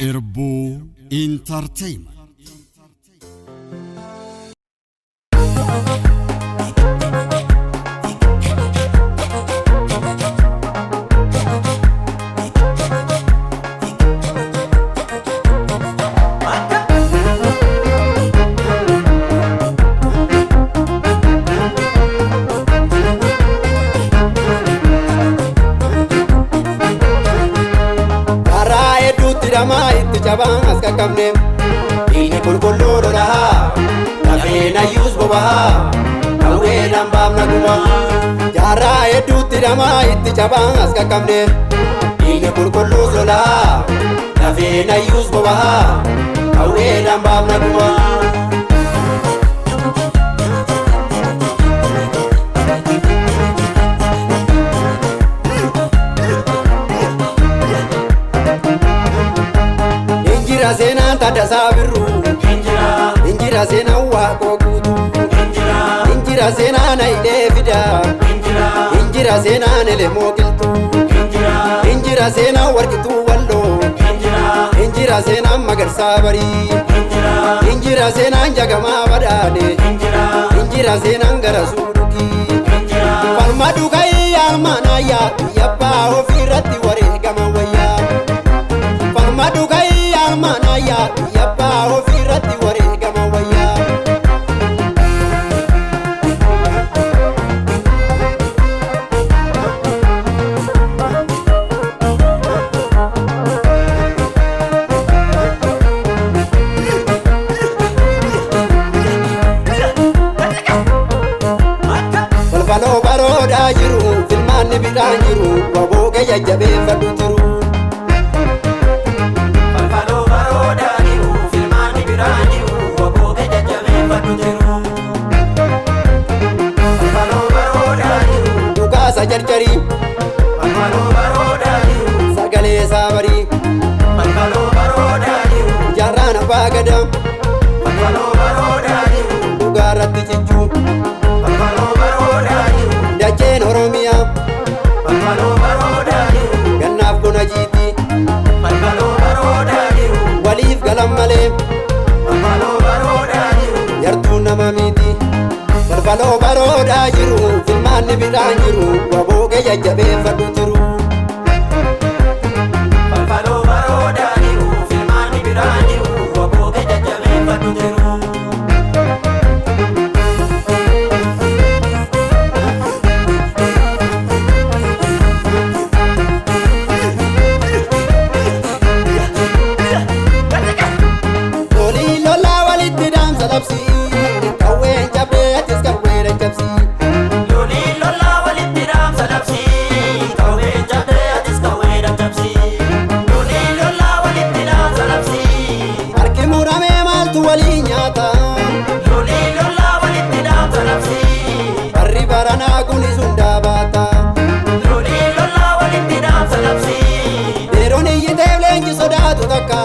Irbu Entertainment. Itti cabaan as qaqqabne dhiigni qulqulluudha lahaa lafeen ayyuus boba'aa qawweedhaan baafna guma jaarraa hedduutti dhamaa itti cabaan as qaqqabne dhiigni qulqulluus lolahaa lafeen ayyuus boba'aa qawweedhaan baafna guma. Injira seenaan Taaddasaa Birruu Injira seenaan Waaqoo Guutuu Injira seenaan Hayilee Fidaa Injira seenaan Elemoo Qilxuu Injira seenaan Warqituu Walloo Injira seenaan Magarsaa Barii Injira seenaan Jagamaa Badhaadhe Injira seenaan Garasuu Dhugii Falma Dhugaayii Almaanayyaa Yabbaa ofiirratti wareegama wayyaa Falma Dhugaayii Almaanayyaa Yabbaa ofiirratti wareegama wayyaa. Balbaloo baroodaa jiru filmaanni bidhaan jiru waboo jajjabeeffadhu jiru. Dhugaasa jarjarii sagalee saabarii jaarraan abbaa gadaa dhugaa irratti cichuu dacheen Oromiyaa gannaaf gona jiitii waliif galan malee yartuun nama miti. Balbaloo baroodaa jiru filmaanni bidhaan jiru waboo jajjabeeffadhu jiru. Balbaloo baroodaa jiru filmaanni bidhaan jiru waboo jajjabeeffadhu jiru. Lolii lolaa walitti dhaamsa labsii qawween cabdee atis qawweedha cabsii. Lolii lolaa walitti dhaamsa labsii qawween cabdee atis qawweedha cabsii. Lolii lolaa walitti dhaamsa labsii. Harki muramee maaltu walii nyaata. Lolii lolaa walitti dhaamsa labsii. Barri baranaa kunis hundaa baata. Lolii lolaa walitti dhaamsa labsii. Yeroon iyyiteef leenji sodaatu takka.